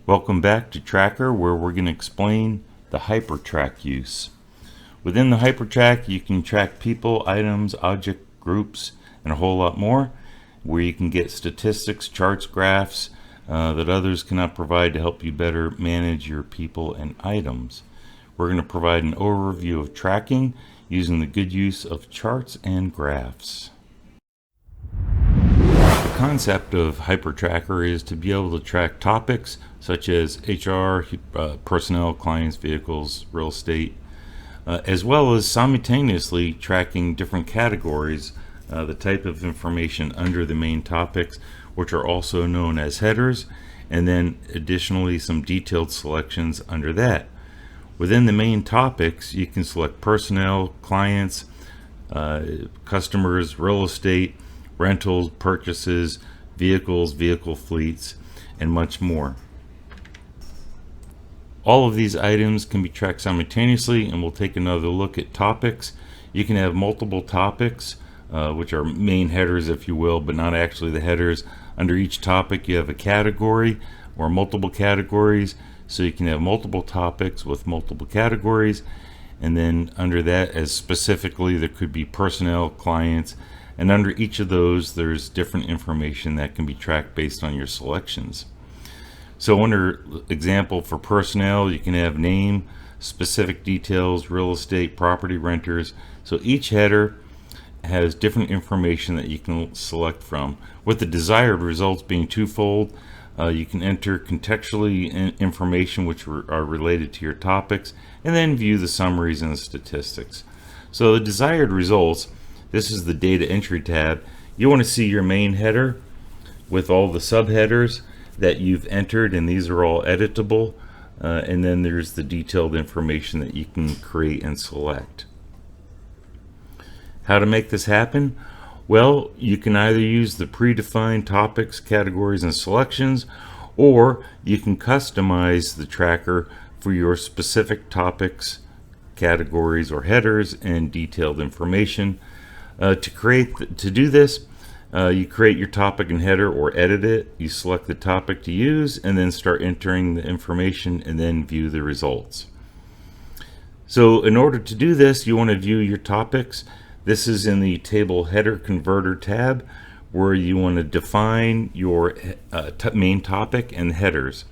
Welcome back to Tracker, where we're going to explain the hypertrack use. Within the hypertrack, you can track people, items, object groups, and a whole lot more, where you can get statistics, charts, graphs that others cannot provide to help you better manage your people and items. We're going to provide an overview of tracking using the good use of charts and graphs. The concept of HyperTracker is to be able to track topics such as HR, personnel, clients, vehicles, real estate, as well as simultaneously tracking different categories, the type of information under the main topics, which are also known as headers, and then additionally some detailed selections under that. Within the main topics, you can select personnel, clients, customers, real estate, rentals, purchases, vehicles, vehicle fleets, and much more. All of these items can be tracked simultaneously, and we'll take another look at topics. You can have multiple topics, which are main headers, if you will, but not actually the headers. Under each topic, you have a category or multiple categories, so you can have multiple topics with multiple categories, and then under that, as specifically, there could be personnel, clients, and under each of those there's different information that can be tracked based on your selections. So under example for personnel, you can have name, specific details, real estate, property, renters. So each header has different information that you can select from, with the desired results being twofold. You can enter contextually information which are related to your topics, and then view the summaries and the statistics. So the desired results, this is the data entry tab. You want to see your main header with all the subheaders that you've entered, and these are all editable, and then there's the detailed information that you can create and select. How to make this happen? Well, you can either use the predefined topics, categories, and selections, or you can customize the tracker for your specific topics, categories, or headers and detailed information. To do this, you create your topic and header or edit it. You select the topic to use and then start entering the information and then view the results. So in order to do this, you want to view your topics. This is in the Table Header Converter tab, where you want to define your main topic and headers.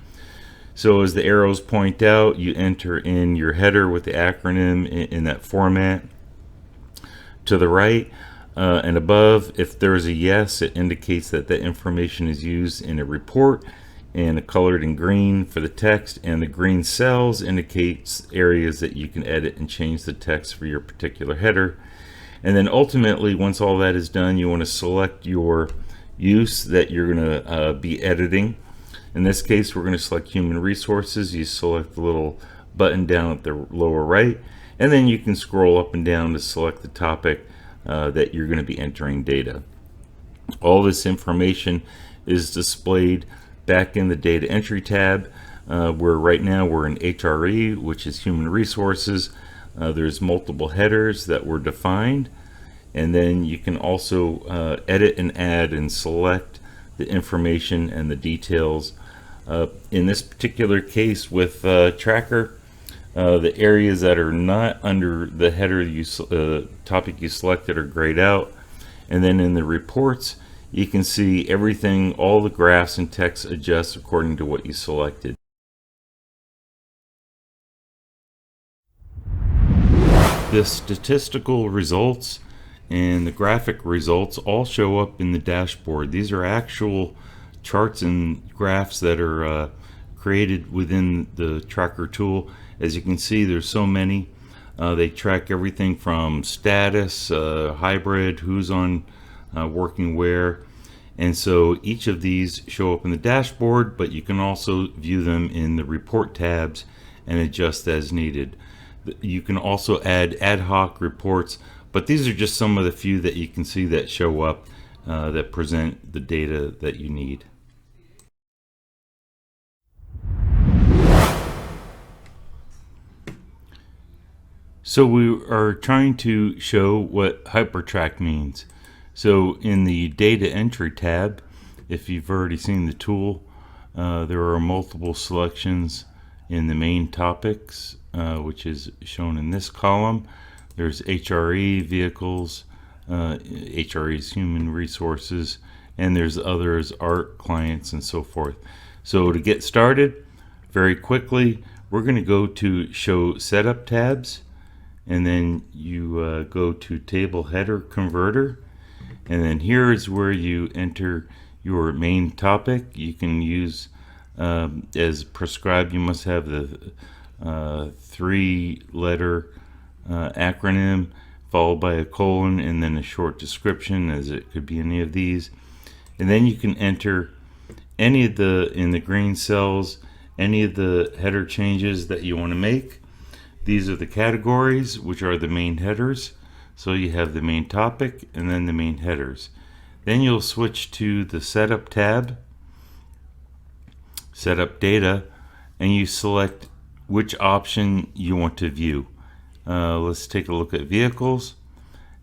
So as the arrows point out, you enter in your header with the acronym in that format. To the right and above, if there's a yes, it indicates that the information is used in a report, and colored in green for the text, and the green cells indicates areas that you can edit and change the text for your particular header. And then ultimately, once all that is done, you want to select your use that you're going to be editing. In this case, we're going to select human resources. You select the little button down at the lower right, and then you can scroll up and down to select the topic that you're going to be entering data. All this information is displayed back in the data entry tab, where right now we're in HRE, which is human resources. There's multiple headers that were defined, and then you can also edit and add and select the information and the details. In this particular case with Tracker, the areas that are not under the header topic you selected are grayed out, and then in the reports you can see everything, all the graphs and text adjust according to what you selected. The statistical results and the graphic results all show up in the dashboard. These are actual charts and graphs that are created within the Tracker tool. As you can see, there's so many. They track everything from status, hybrid, who's on working where, and so each of these show up in the dashboard, but you can also view them in the report tabs and adjust as needed. You can also add ad hoc reports, but these are just some of the few that you can see that show up that present the data that you need. So we are trying to show what hypertrack means. So in the data entry tab, if you've already seen the tool, There are multiple selections in the main topics, which is shown in this column. There's HRE, vehicles, HRE is human resources, and there's others, art, clients, and so forth. So to get started, very quickly, we're going to go to Show Setup tabs, and then you go to Table Header Converter, and then here is where you enter your main topic. You can use, as prescribed, you must have the 3-letter acronym followed by a colon and then a short description, as it could be any of these. And then you can enter any of in the green cells, any of the header changes that you want to make. These are the categories, which are the main headers. So you have the main topic and then the main headers. Then you'll switch to the Setup tab, Setup Data, and you select which option you want to view. Let's take a look at vehicles,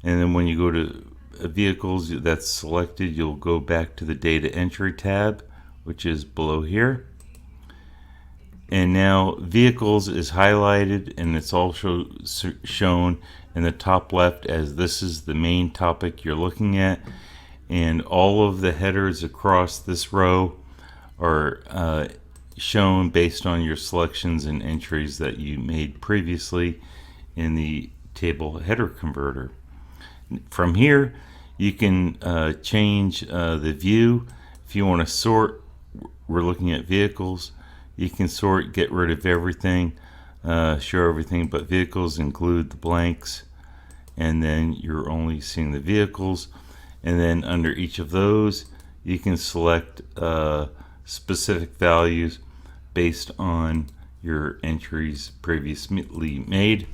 and then when you go to vehicles that's selected, you'll go back to the Data Entry tab, which is below here. And now vehicles is highlighted, and it's also shown in the top left as this is the main topic you're looking at, and all of the headers across this row are shown based on your selections and entries that you made previously in the Table Header Converter. From here, you can change the view. If you want to sort, we're looking at vehicles. You can sort, get rid of everything, show everything but vehicles, include the blanks, and then you're only seeing the vehicles. And then under each of those, you can select specific values based on your entries previously made.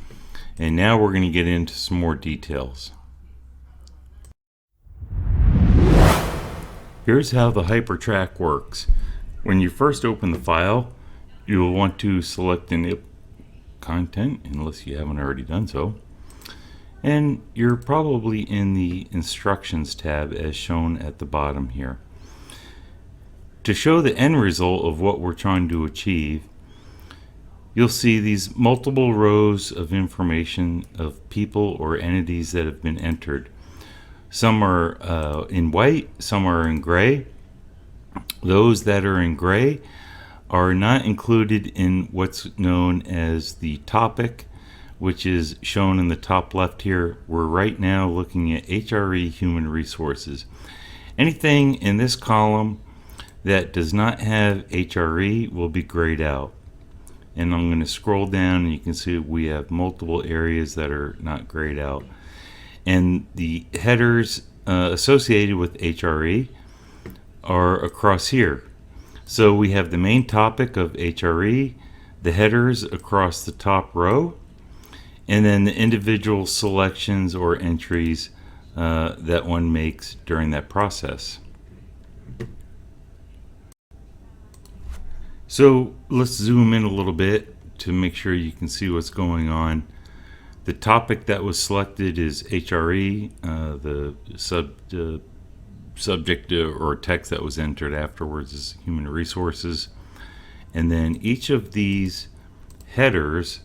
And now we're going to get into some more details. Here's how the hypertrack works. When you first open the file, you will want to select Enable Content, unless you haven't already done so. And you're probably in the Instructions tab as shown at the bottom here. To show the end result of what we're trying to achieve, you'll see these multiple rows of information of people or entities that have been entered. Some are in white, some are in gray. Those that are in gray are not included in what's known as the topic, which is shown in the top left here. We're right now looking at HRE Human Resources. Anything in this column that does not have HRE will be grayed out. And I'm going to scroll down, and you can see we have multiple areas that are not grayed out. And the headers associated with HRE are across here. So we have the main topic of HRE, the headers across the top row, and then the individual selections or entries that one makes during that process. So let's zoom in a little bit to make sure you can see what's going on. The topic that was selected is HRE, the subject or text that was entered afterwards is human resources. And then each of these headers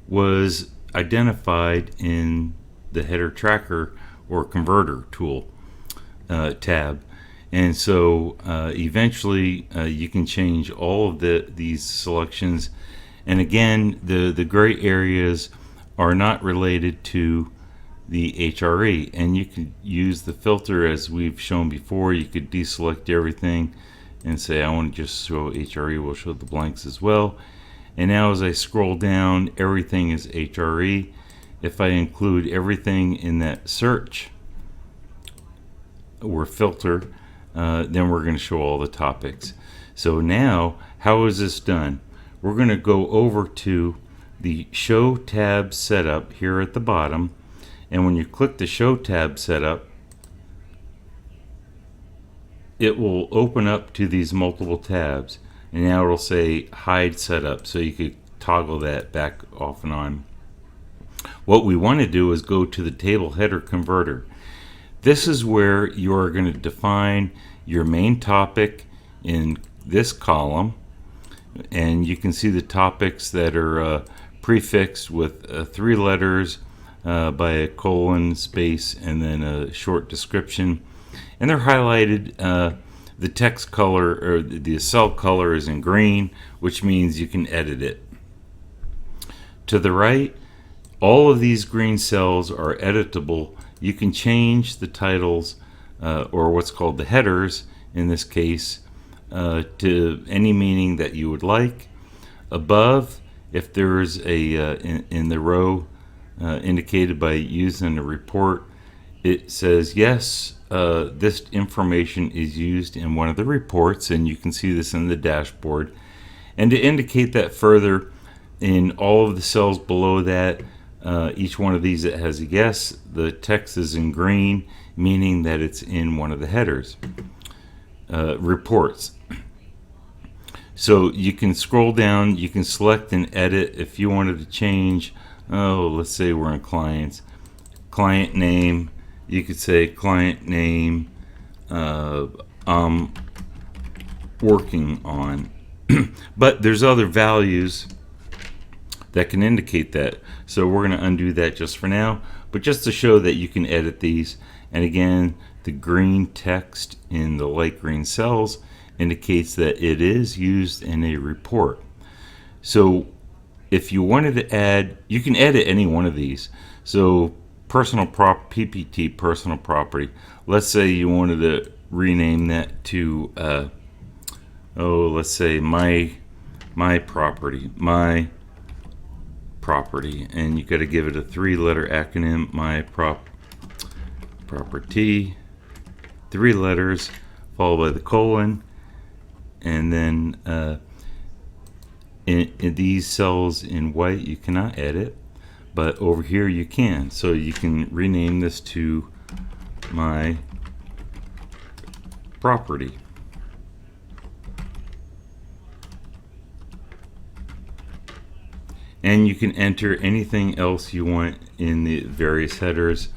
was identified in the header tracker or converter tool tab. And so eventually you can change all of these selections. And again, the gray areas are not related to the HRE, and you could use the filter as we've shown before. You could deselect everything and say I want to just show HRE, we'll show the blanks as well. And now as I scroll down, everything is HRE. If I include everything in that search or filter, then we're going to show all the topics. So now, how is this done? We're going to go over to the Show tab setup here at the bottom, and when you click the Show tab setup, it will open up to these multiple tabs, and now it'll say Hide Setup, so you could toggle that back off and on. What we want to do is go to the Table Header Converter. This is where you are going to define your main topic in this column, and you can see the topics that are prefixed with 3 letters by a colon, space, and then a short description. And they're highlighted. The text color, or the cell color, is in green, which means you can edit it. To the right, all of these green cells are editable. You can change the titles, or what's called the headers in this case, to any meaning that you would like. Above, if there's in the row indicated by using a report, it says yes, this information is used in one of the reports, and you can see this in the dashboard. And to indicate that further, in all of the cells below that, each one of these that has a yes, the text is in green, meaning that it's in one of the headers. Reports. So you can scroll down, you can select and edit if you wanted to change, let's say we're in clients, client name. You could say client name I'm working on. But there's other values that can indicate that. So we're going to undo that just for now. But just to show that you can edit these. And again, the green text in the light green cells indicates that it is used in a report. So if you wanted to add, you can edit any one of these. So PPT, personal property. Let's say you wanted to rename that to, let's say my property, and you got to give it a 3-letter acronym, property, 3 letters followed by the colon, and then in these cells in white you cannot edit. But over here you can. So you can rename this to my property. And you can enter anything else you want in the various headers.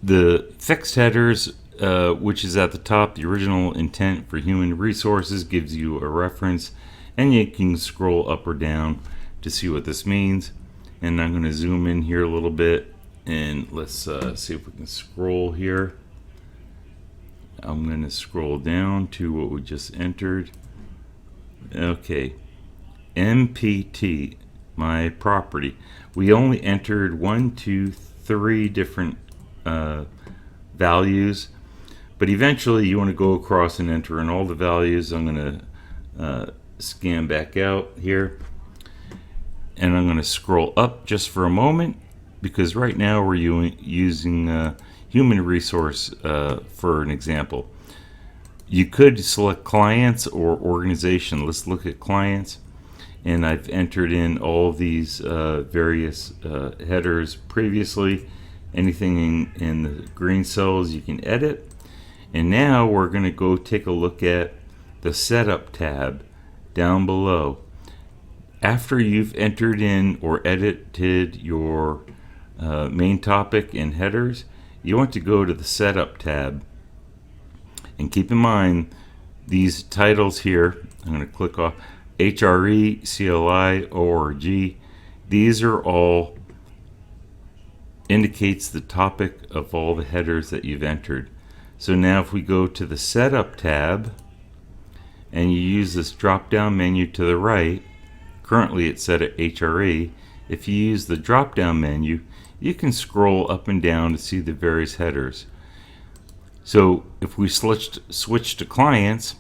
The fixed headers, which is at the top, the original intent for human resources, gives you a reference, and you can scroll up or down to see what this means. And I'm going to zoom in here a little bit, and let's see if we can scroll here. I'm going to scroll down to what we just entered. Okay, MPT, my property. We only entered 1, 2, 3 different values, but eventually you want to go across and enter in all the values. I'm going to scan back out here. And I'm going to scroll up just for a moment, because right now we're using human resource for an example. You could select clients or organization. Let's look at clients. And I've entered in all of these various headers previously. Anything in the green cells you can edit. And now we're going to go take a look at the Setup tab down below. After you've entered in or edited your main topic and headers, you want to go to the Setup tab. And keep in mind, these titles here, I'm going to click off HRE, CLI, ORG. These are all indicates the topic of all the headers that you've entered. So now if we go to the Setup tab, and you use this drop-down menu to the right, currently it's set at HRE. If you use the drop-down menu, you can scroll up and down to see the various headers. So if we switch to clients,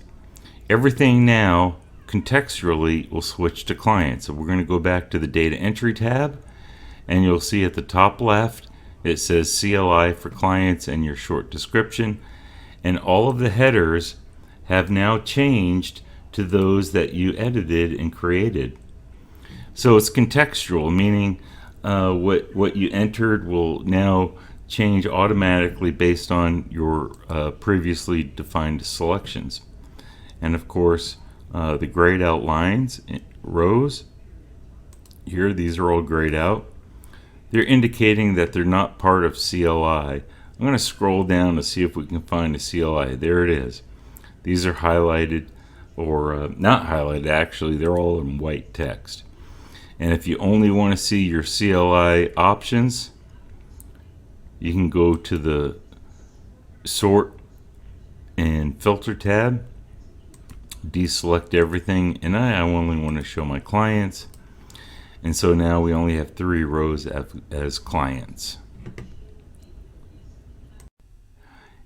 everything now contextually will switch to clients. So we're going to go back to the Data Entry tab, and you'll see at the top left it says CLI for clients and your short description, and all of the headers have now changed to those that you edited and created. So it's contextual, meaning what you entered will now change automatically based on your previously defined selections. And of course, the grayed out lines, rows, here, these are all grayed out. They're indicating that they're not part of CLI. I'm going to scroll down to see if we can find a CLI. There it is. These are highlighted. or not highlighted, actually, they're all in white text. And if you only want to see your CLI options, you can go to the Sort and Filter tab, deselect everything, and I only want to show my clients. And so now we only have 3 rows as clients.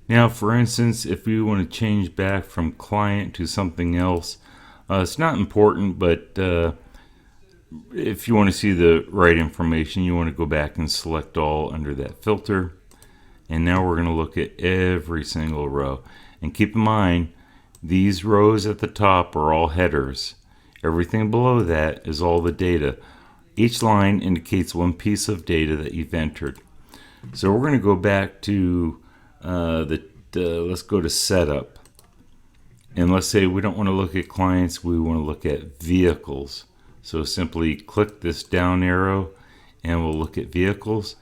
Now, for instance, if we want to change back from client to something else, it's not important, but if you want to see the right information, you want to go back and select all under that filter. And now we're going to look at every single row. And keep in mind, these rows at the top are all headers. Everything below that is all the data. Each line indicates one piece of data that you've entered. So we're going to go back to let's go to setup. And let's say we don't want to look at clients, we want to look at vehicles. So simply click this down arrow and we'll look at vehicles.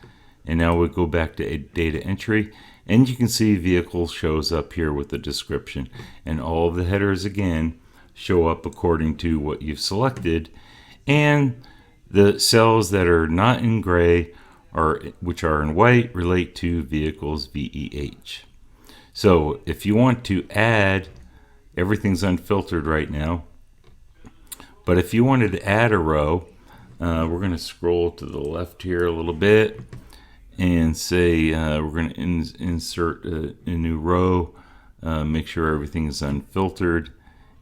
And now we'll go back to data entry, and you can see vehicles shows up here with the description. And all of the headers again show up according to what you've selected. And the cells that are not in gray, which are in white, relate to vehicles, VEH. So if you want to add, everything's unfiltered right now, but if you wanted to add a row, we're going to scroll to the left here a little bit and say we're going to insert a new row, make sure everything is unfiltered,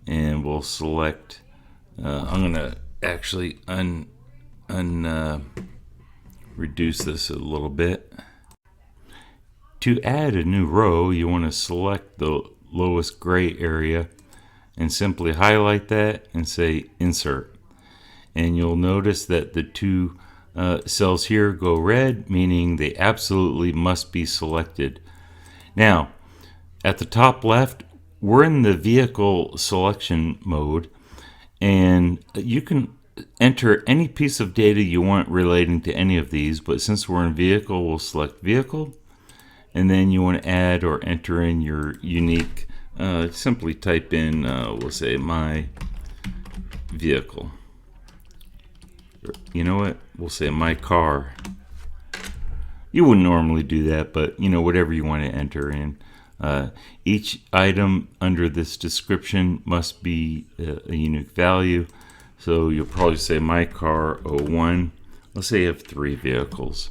and we'll select, I'm going to actually reduce this a little bit. To add a new row, you want to select the lowest gray area and simply highlight that and say insert. And you'll notice that the 2 cells here go red, meaning they absolutely must be selected. Now, at the top left, we're in the vehicle selection mode, and you can enter any piece of data you want relating to any of these, but since we're in vehicle, we'll select vehicle, and then you want to add or enter in your unique, simply type in, we'll say my vehicle. You know what? We'll say my car. You wouldn't normally do that, but whatever you want to enter in. Each item under this description must be a unique value. So you'll probably say my car 01. Let's say you have 3 vehicles.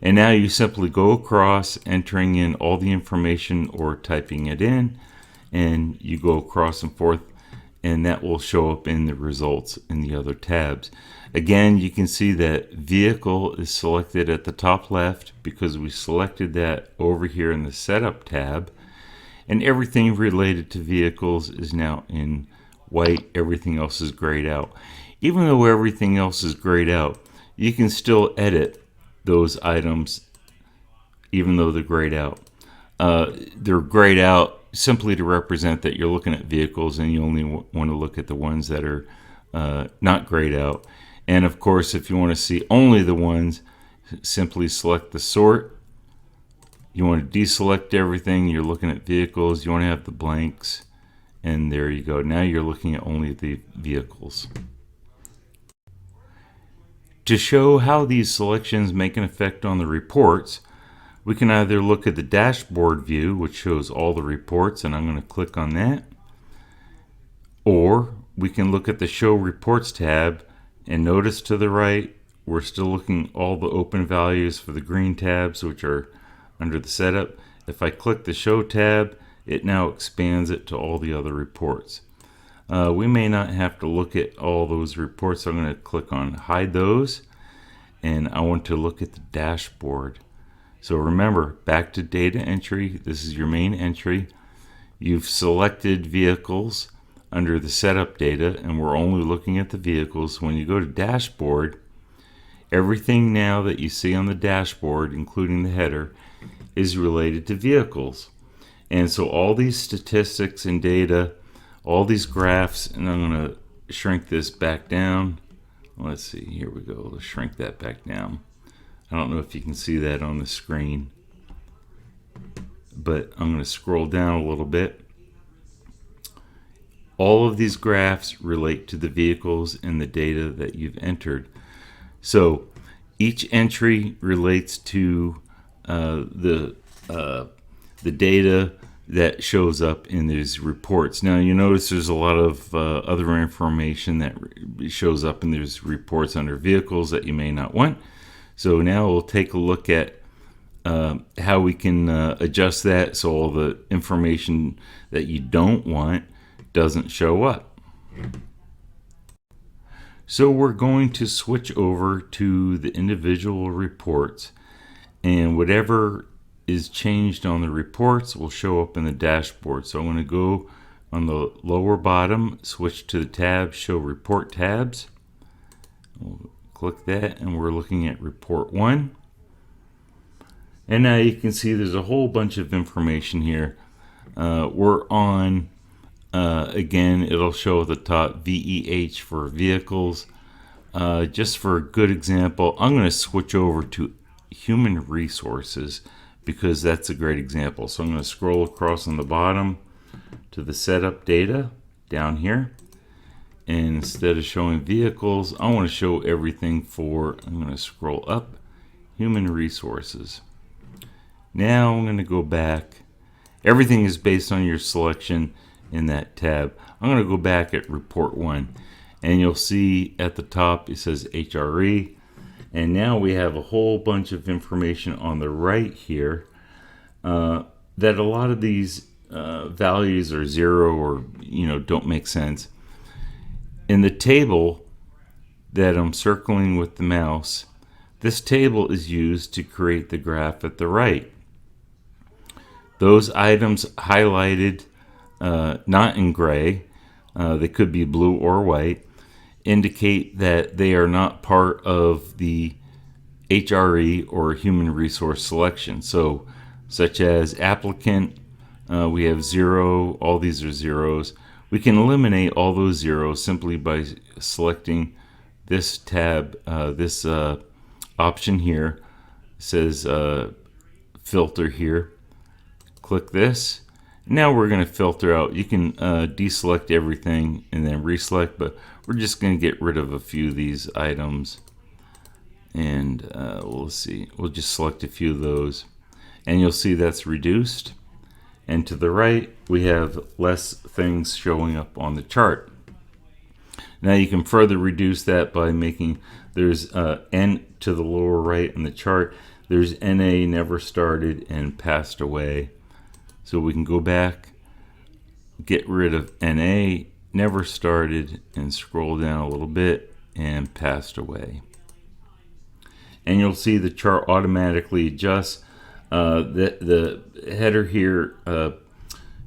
And now you simply go across entering in all the information or typing it in, and you go across and forth, and that will show up in the results in the other tabs. Again, you can see that vehicle is selected at the top left because we selected that over here in the setup tab, and everything related to vehicles is now in white. Everything else is grayed out. Even though everything else is grayed out, you can still edit those items even though they're grayed out. They're grayed out simply to represent that you're looking at vehicles and you only want to look at the ones that are not grayed out. And of course, if you want to see only the ones, simply select the sort. You want to deselect everything. You're looking at vehicles. You want to have the blanks. And there you go. Now you're looking at only the vehicles. To show how these selections make an effect on the reports, we can either look at the dashboard view, which shows all the reports, and I'm going to click on that, or we can look at the Show Reports tab, and notice to the right, we're still looking at all the open values for the green tabs, which are under the setup. If I click the Show tab, it now expands it to all the other reports. We may not have to look at all those reports, so I'm going to click on Hide Those, and I want to look at the dashboard. So remember, back to data entry, this is your main entry. You've selected vehicles under the setup data, and we're only looking at the vehicles. When you go to dashboard, everything now that you see on the dashboard, including the header, is related to vehicles. And so all these statistics and data, all these graphs, and I'm going to shrink this back down. Let's see, here we go. Let's shrink that back down. I don't know if you can see that on the screen, but I'm going to scroll down a little bit. All of these graphs relate to the vehicles and the data that you've entered. So each entry relates to the data that shows up in these reports. Now you notice there's a lot of other information that shows up in these reports under vehicles that you may not want. So now we'll take a look at how we can adjust that so all the information that you don't want doesn't show up. So we're going to switch over to the individual reports, and whatever is changed on the reports will show up in the dashboard. So I'm going to go on the lower bottom, switch to the tab, show report tabs. We'll click that, and we're looking at report 1. And now you can see there's a whole bunch of information here. We're on, again, it'll show at the top VEH for vehicles. Just for a good example, I'm going to switch over to human resources because that's a great example. So I'm going to scroll across on the bottom to the setup data down here. And instead of showing vehicles, I want to show everything for, I'm going to scroll up, human resources. Now I'm going to go back. Everything is based on your selection in that tab. I'm going to go back at report 1, and you'll see at the top it says HRE. And now we have a whole bunch of information on the right here that a lot of these values are 0 or don't make sense. In the table that I'm circling with the mouse, this table is used to create the graph at the right. Those items highlighted, not in gray, they could be blue or white, indicate that they are not part of the HRE or human resource selection. So, such as applicant, we have 0, all these are zeros. We can eliminate all those zeros simply by selecting this tab, this option here. It says filter here. Click this. Now we're going to filter out. You can deselect everything and then reselect, but we're just going to get rid of a few of these items. And we'll see. We'll just select a few of those. And you'll see that's reduced. And to the right, we have less things showing up on the chart. Now you can further reduce that by making, there's N to the lower right in the chart. There's NA, never started, and passed away. So we can go back, get rid of NA, never started, and scroll down a little bit, and passed away. And you'll see the chart automatically adjusts. The header here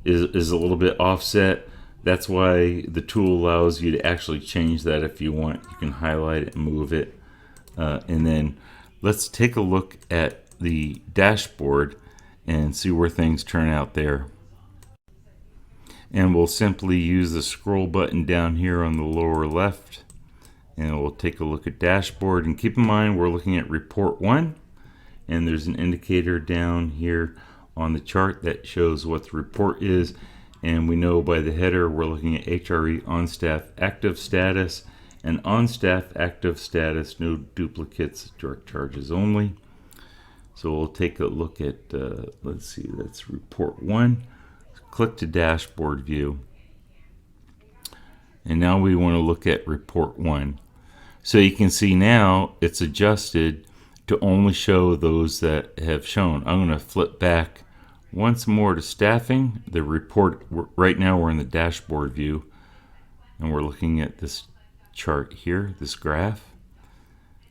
is a little bit offset. That's why the tool allows you to actually change that if you want. You can highlight it and move it. And then let's take a look at the dashboard and see where things turn out there. And we'll simply use the scroll button down here on the lower left, and we'll take a look at dashboard. And keep in mind we're looking at report 1, and there's an indicator down here on the chart that shows what the report is. And we know by the header we're looking at HRE on staff active status, and on staff active status, no duplicates, direct charges only. So we'll take a look at, let's see, that's report 1. Click to dashboard view. And now we want to look at report 1. So you can see now it's adjusted to only show those that have shown. I'm going to flip back once more to staffing. The report, right now we're in the dashboard view, and we're looking at this chart here, this graph.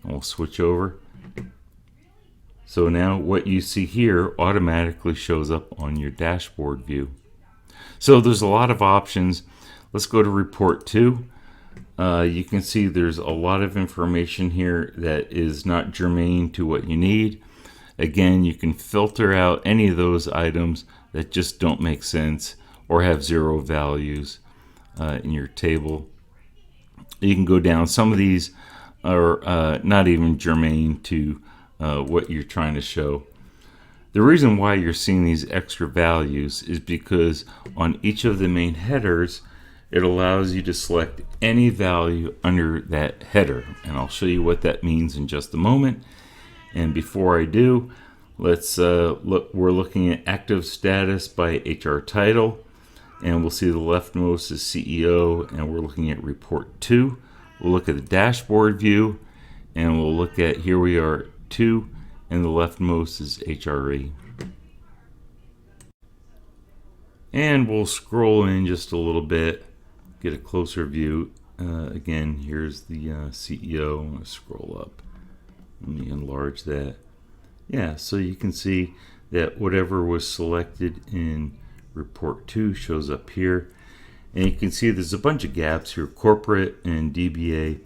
And we'll switch over. So now what you see here automatically shows up on your dashboard view. So there's a lot of options. Let's go to report 2. You can see there's a lot of information here that is not germane to what you need. Again, you can filter out any of those items that just don't make sense or have 0 values in your table. You can go down. Some of these are not even germane to what you're trying to show. The reason why you're seeing these extra values is because on each of the main headers it allows you to select any value under that header. And I'll show you what that means in just a moment. And before I do, let's look. We're looking at active status by HR title. And we'll see the leftmost is CEO, and we're looking at report 2. We'll look at the dashboard view, and we'll look at, here we are, 2, and the leftmost is HRE. And we'll scroll in just a little bit, get a closer view. Again, here's the CEO. I'm going to scroll up. Let me enlarge that. Yeah, so you can see that whatever was selected in report 2 shows up here. And you can see there's a bunch of gaps here, corporate and DBA.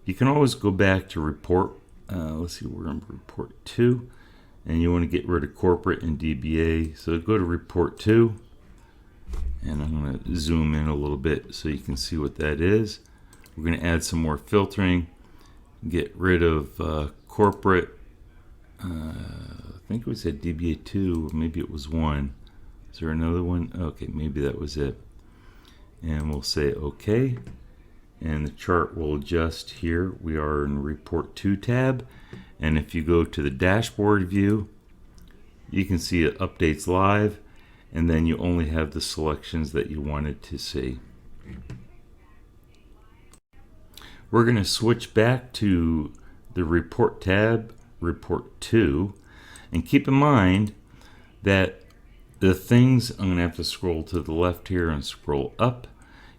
You can always go back to report. Let's see, we're on report 2. And you want to get rid of corporate and DBA. So go to report 2. And I'm going to zoom in a little bit so you can see what that is. We're going to add some more filtering. Get rid of corporate. I think we said DBA 2. Maybe it was 1. Is there another one? Okay, maybe that was it. And we'll say OK. And the chart will adjust here. We are in Report 2 tab. And if you go to the dashboard view, you can see it updates live. And then you only have the selections that you wanted to see. We're going to switch back to the Report tab, Report 2. And keep in mind that the things, I'm going to have to scroll to the left here and scroll up.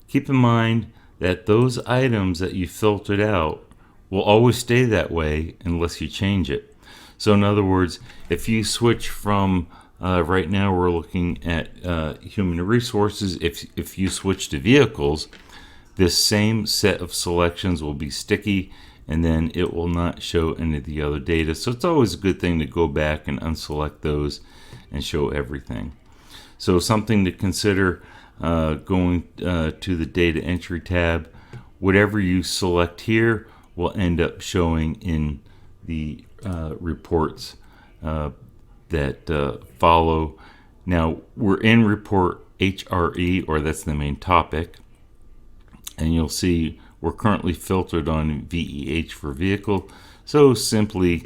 Keep in mind that those items that you filtered out will always stay that way unless you change it. So in other words, if you switch from, right now we're looking at human resources, if you switch to vehicles, this same set of selections will be sticky and then it will not show any of the other data. So it's always a good thing to go back and unselect those and show everything. So something to consider going to the data entry tab. Whatever you select here will end up showing in the reports that follow. Now we're in report HRE, or that's the main topic, and you'll see we're currently filtered on VEH for vehicle. So simply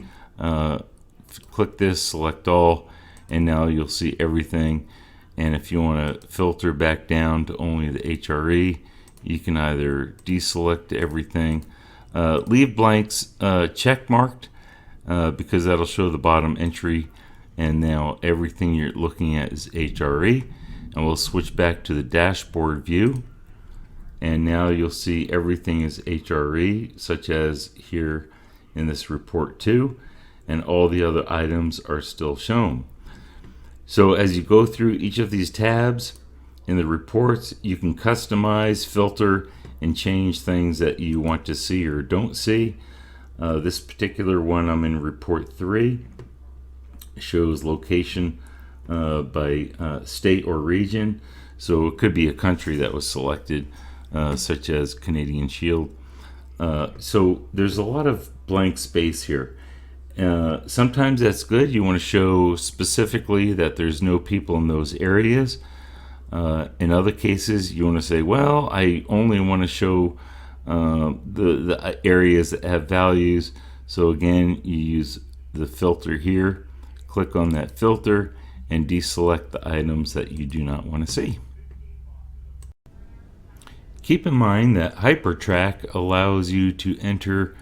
click this, select all, and now you'll see everything. And if you want to filter back down to only the HRE, you can either deselect everything, leave blanks check marked because that'll show the bottom entry, and now everything you're looking at is HRE. And we'll switch back to the dashboard view, and now you'll see everything is HRE, such as here in this report 2, and all the other items are still shown. So as you go through each of these tabs in the reports, you can customize, filter, and change things that you want to see or don't see. This particular one, I'm in report 3, shows location by state or region. So it could be a country that was selected, such as Canadian Shield. So there's a lot of blank space here. Sometimes that's good. You want to show specifically that there's no people in those areas. In other cases, you want to say, well, I only want to show the areas that have values. So again, you use the filter here, click on that filter, and deselect the items that you do not want to see. Keep in mind that HyperTrack allows you to enter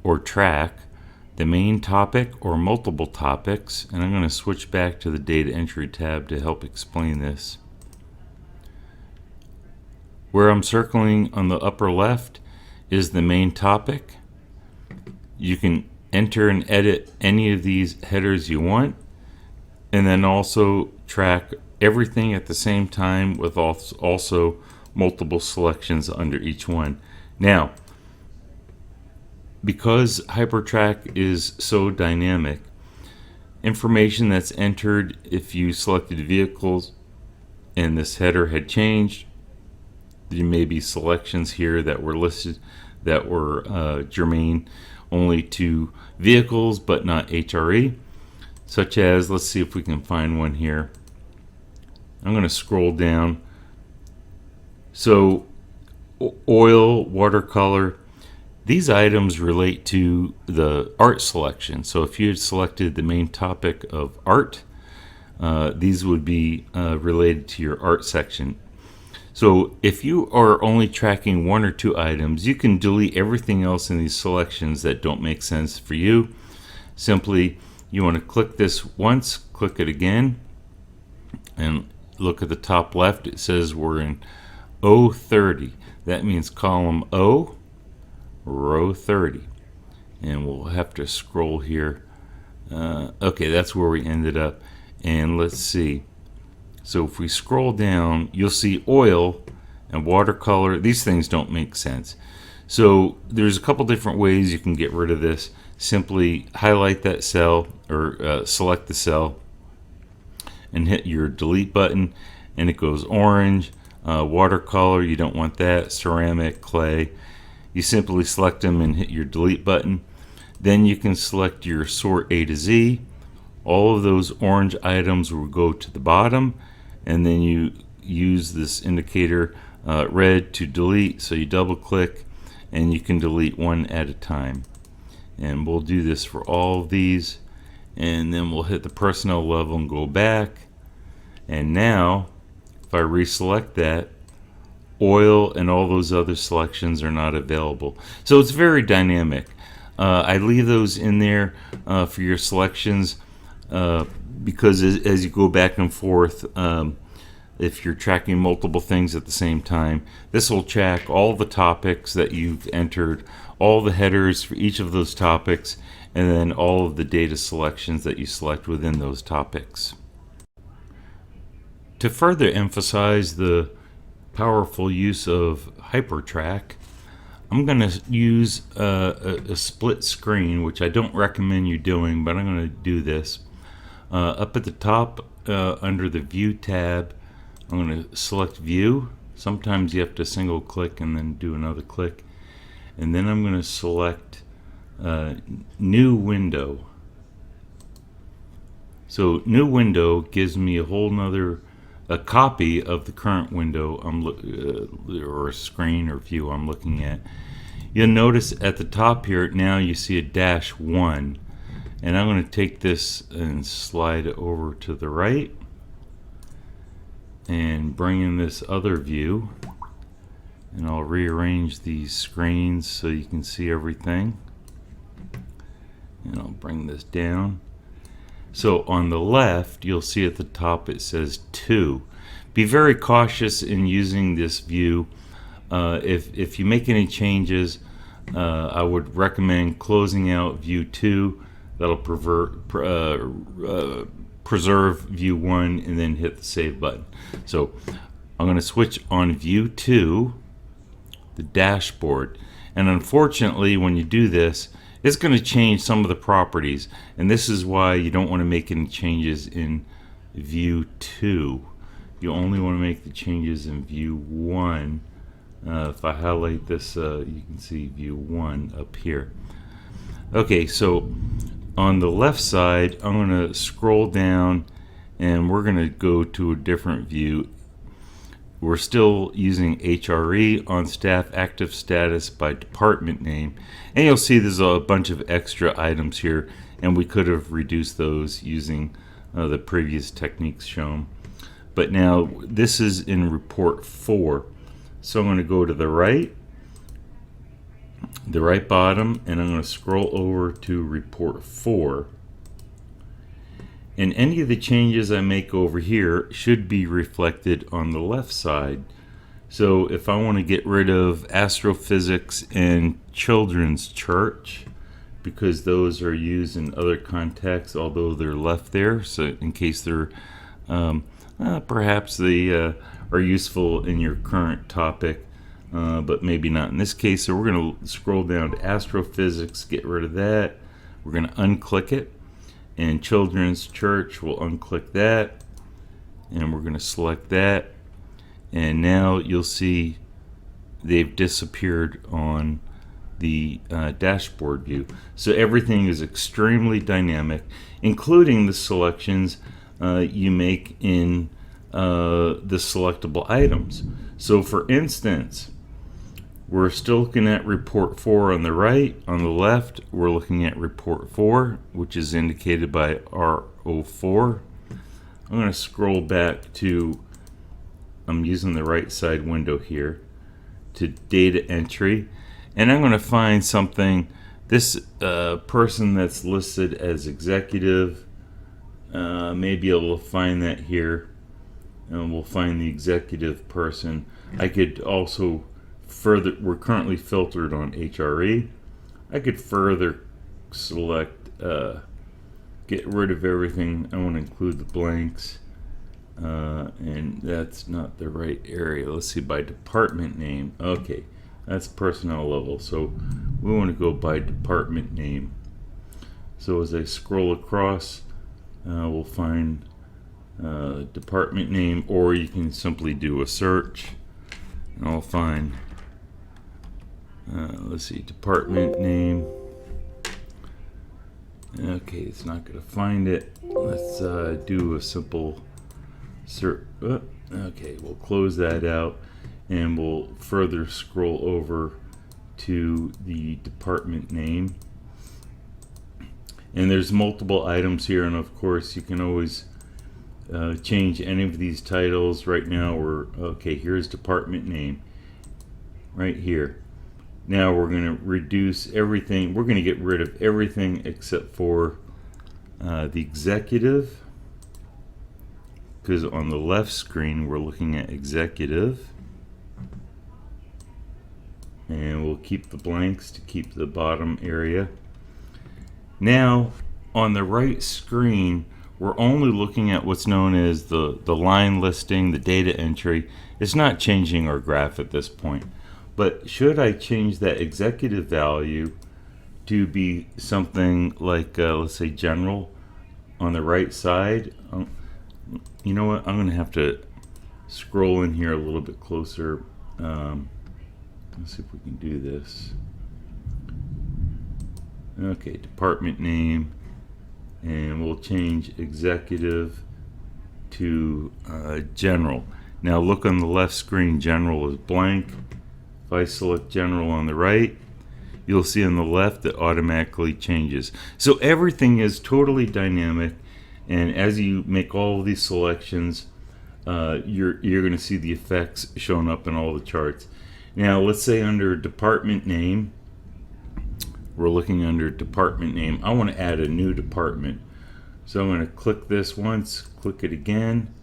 or track the main topic or multiple topics, and I'm going to switch back to the data entry tab to help explain this. Where I'm circling on the upper left is the main topic. You can enter and edit any of these headers you want, and then also track everything at the same time with also multiple selections under each one. Now, because HyperTrack is so dynamic, information that's entered, if you selected vehicles and this header had changed, there may be selections here that were listed that were germane only to vehicles but not HRE, such as, let's see if we can find one here. I'm going to scroll down. So oil, watercolor, these items relate to the art selection. So if you had selected the main topic of art, these would be related to your art section. So if you are only tracking one or two items, you can delete everything else in these selections that don't make sense for you. Simply, you want to click this once, click it again, and look at the top left. It says we're in O30. That means column O, row 30. And we'll have to scroll here. Okay, that's where we ended up. And let's see. So if we scroll down, you'll see oil and watercolor. These things don't make sense. So there's a couple different ways you can get rid of this. Simply highlight that cell or select the cell and hit your delete button, and it goes orange. Watercolor, you don't want that. Ceramic, clay. You simply select them and hit your delete button. Then you can select your sort A to Z. All of those orange items will go to the bottom, and then you use this indicator red to delete. So you double click and you can delete one at a time. And we'll do this for all of these, and then we'll hit the personnel level and go back. And now if I reselect that, oil and all those other selections are not available. So it's very dynamic. I leave those in there for your selections because as you go back and forth, if you're tracking multiple things at the same time, this will track all the topics that you've entered, all the headers for each of those topics, and then all of the data selections that you select within those topics. To further emphasize the powerful use of HyperTrack, I'm going to use a split screen, which I don't recommend you doing, but I'm going to do this. Up at the top under the View tab, I'm going to select View. Sometimes you have to single click and then do another click. And then I'm going to select New Window. So New Window gives me a whole nother copy of the current window or screen or view I'm looking at. You'll notice at the top here now you see a -1, and I'm going to take this and slide it over to the right and bring in this other view, and I'll rearrange these screens so you can see everything, and I'll bring this down. So on the left, you'll see at the top it says 2. Be very cautious in using this view. If you make any changes, I would recommend closing out view 2. That'll preserve view 1, and then hit the save button. So I'm going to switch on view 2, the dashboard. And unfortunately, when you do this, it's going to change some of the properties, and this is why you don't want to make any changes in view 2. You only want to make the changes in view 1. If I highlight this, you can see view 1 up here. Okay, so on the left side, I'm going to scroll down, and we're going to go to a different view. We're still using HRE, on staff active status by department name, and you'll see there's a bunch of extra items here, and we could have reduced those using the previous techniques shown. But now this is in report 4, so I'm going to go to the right bottom, and I'm going to scroll over to report 4. And any of the changes I make over here should be reflected on the left side. So if I want to get rid of astrophysics and children's church, because those are used in other contexts, although they're left there, so in case they're perhaps they are useful in your current topic, but maybe not in this case. So we're going to scroll down to astrophysics, get rid of that. We're going to unclick it. And children's church, we'll unclick that, and we're going to select that, and now you'll see they've disappeared on the dashboard view. So everything is extremely dynamic, including the selections you make in the selectable items. So for instance, we're still looking at report 4 on the right. On the left, we're looking at report 4, which is indicated by RO4. I'm going to scroll back to, I'm using the right side window here, to data entry. And I'm going to find something, this person that's listed as executive, may be able to find that here. And we'll find the executive person. I could also further, we're currently filtered on HRE. I could further select, get rid of everything. I want to include the blanks, and that's not the right area. Let's see, by department name. Okay, that's personnel level, so we want to go by department name. So as I scroll across, we'll find department name, or you can simply do a search and I'll find, let's see, department name. Okay, it's not going to find it. Let's do a simple search. Okay, we'll close that out and we'll further scroll over to the department name. And there's multiple items here, and of course you can always change any of these titles. Right now we're okay. Here's department name right here. Now we're going to reduce everything. We're going to get rid of everything except for the executive, because on the left screen we're looking at executive, and we'll keep the blanks to keep the bottom area. Now on the right screen we're only looking at what's known as the line listing, the data entry. It's not changing our graph at this point. But should I change that executive value to be something like, let's say, general on the right side? You know what? I'm going to have to scroll in here a little bit closer. Let's see if we can do this. Okay, department name. And we'll change executive to general. Now look on the left screen, general is blank. If I select general on the right, you'll see on the left it automatically changes. So everything is totally dynamic, and as you make all of these selections, you're going to see the effects showing up in all the charts. Now let's say under department name, we're looking under department name. I want to add a new department. So I'm going to click this once, click it again.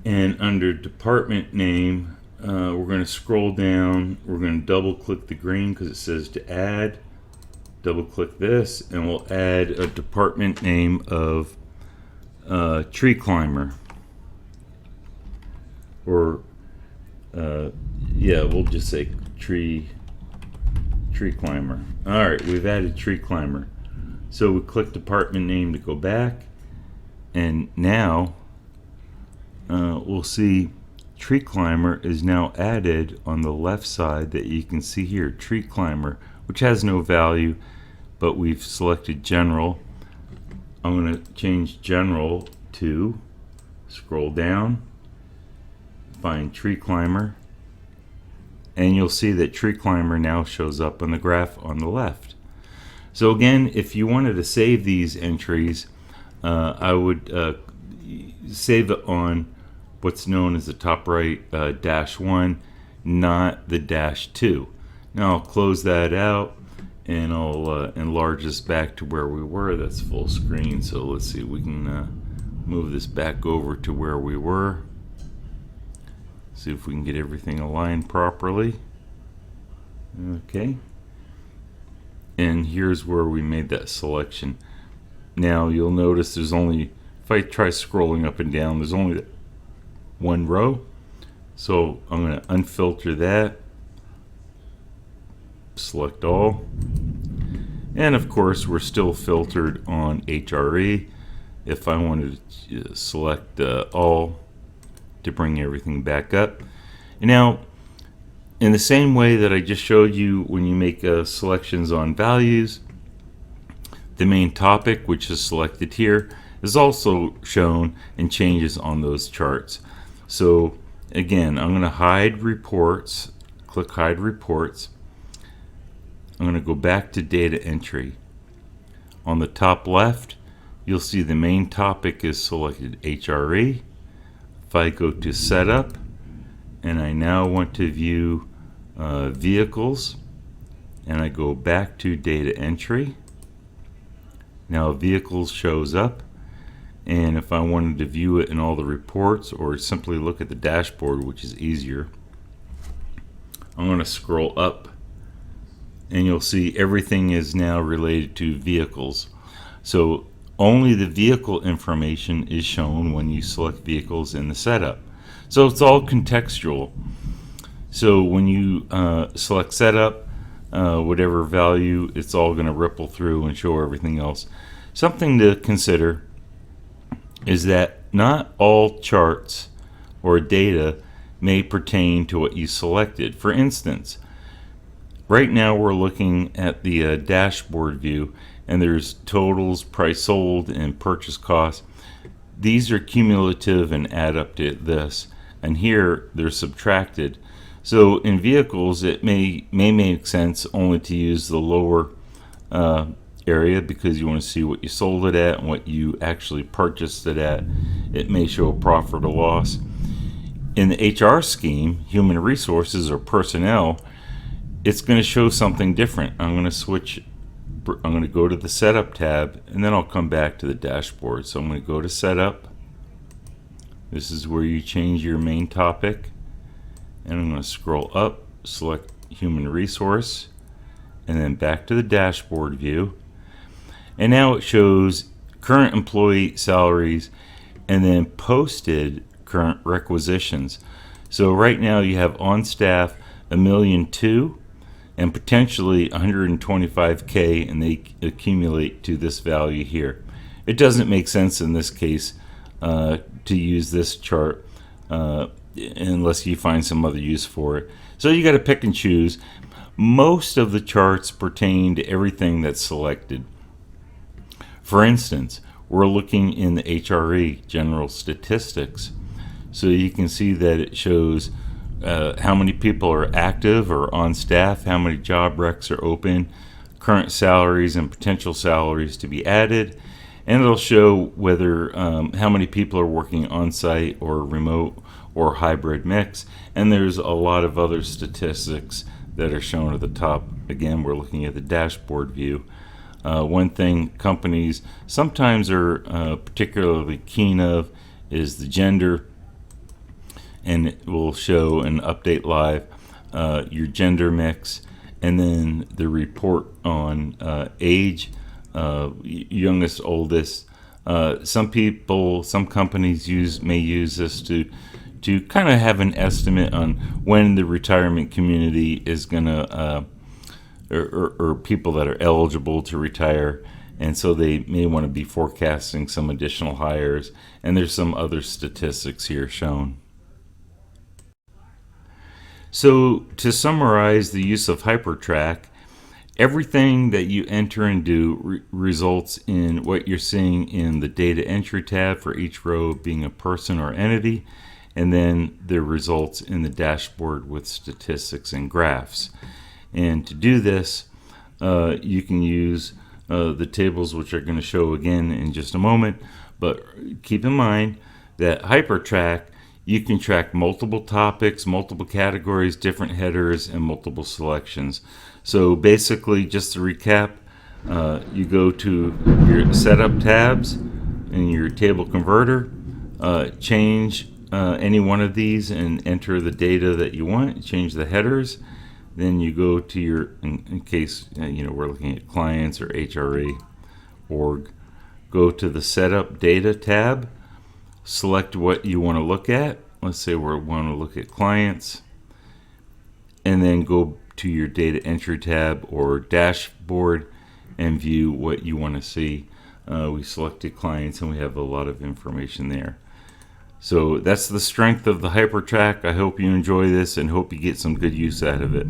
And under department name, we're going to scroll down. We're going to double click the green because it says to add. Double click this and we'll add a department name of tree climber. Or, yeah, we'll just say tree climber. Alright, we've added tree climber. So we click department name to go back, and now we'll see tree climber is now added on the left side that you can see here, tree climber, which has no value, but we've selected general. I'm going to change general to, scroll down, find tree climber, and you'll see that tree climber now shows up on the graph on the left. So again, if you wanted to save these entries, I would save it on what's known as the top right -1, not the -2. Now I'll close that out and I'll enlarge this back to where we were. That's full screen. So let's see, we can move this back over to where we were. See if we can get everything aligned properly. Okay. And here's where we made that selection. Now you'll notice there's only, if I try scrolling up and down, there's only one row. So I'm going to unfilter that, select all, and of course we're still filtered on HRE. If I wanted to select all to bring everything back up. And now, in the same way that I just showed you when you make selections on values, the main topic, which is selected here, is also shown and changes on those charts. So again, I'm going to hide reports, click hide reports. I'm going to go back to data entry. On the top left, you'll see the main topic is selected HRE. If I go to setup and I now want to view vehicles, and I go back to data entry, now vehicles shows up, and if I wanted to view it in all the reports or simply look at the dashboard, which is easier, I'm going to scroll up and you'll see everything is now related to vehicles. So only the vehicle information is shown when you select vehicles in the setup. So it's all contextual. So when you select setup, whatever value, it's all going to ripple through and show everything else. Something to consider is that not all charts or data may pertain to what you selected. For instance, right now we're looking at the dashboard view, and there's totals, price sold, and purchase cost. These are cumulative and add up to this, and here they're subtracted. So in vehicles, it may make sense only to use the lower area because you want to see what you sold it at and what you actually purchased it at. It may show a profit or loss. In the HR scheme, human resources or personnel, it's going to show something different. I'm going to go to the setup tab, and then I'll come back to the dashboard. So I'm going to go to setup. This is where you change your main topic, and I'm going to scroll up, select human resource, and then back to the dashboard view. And now it shows current employee salaries and then posted current requisitions. So right now you have on staff 1,000,002 and potentially 125K, and they accumulate to this value here. It doesn't make sense in this case to use this chart unless you find some other use for it. So you got to pick and choose. Most of the charts pertain to everything that's selected. For instance, we're looking in the HRE, General Statistics. So you can see that it shows how many people are active or on staff, how many job recs are open, current salaries and potential salaries to be added, and it'll show whether how many people are working on site or remote or hybrid mix. And there's a lot of other statistics that are shown at the top. Again, we're looking at the dashboard view. One thing companies sometimes are particularly keen of is the gender, and it will show and update live your gender mix, and then the report on age, youngest, oldest. Some companies may use this to kind of have an estimate on when the retirement community is gonna or people that are eligible to retire, and so they may want to be forecasting some additional hires, and there's some other statistics here shown. So to summarize the use of HyperTrack, everything that you enter and do results in what you're seeing in the data entry tab for each row being a person or entity, and then the results in the dashboard with statistics and graphs. And to do this, you can use the tables, which are going to show again in just a moment. But keep in mind that HyperTrack, you can track multiple topics, multiple categories, different headers, and multiple selections. So basically, just to recap, you go to your setup tabs in your table converter, change any one of these and enter the data that you want, change the headers. Then you go to your, in case we're looking at clients or HRE org, go to the setup data tab, select what you want to look at. Let's say we want to look at clients, and then go to your data entry tab or dashboard and view what you want to see. We selected clients and we have a lot of information there. So that's the strength of the HyperTrack. I hope you enjoy this and hope you get some good use out of it.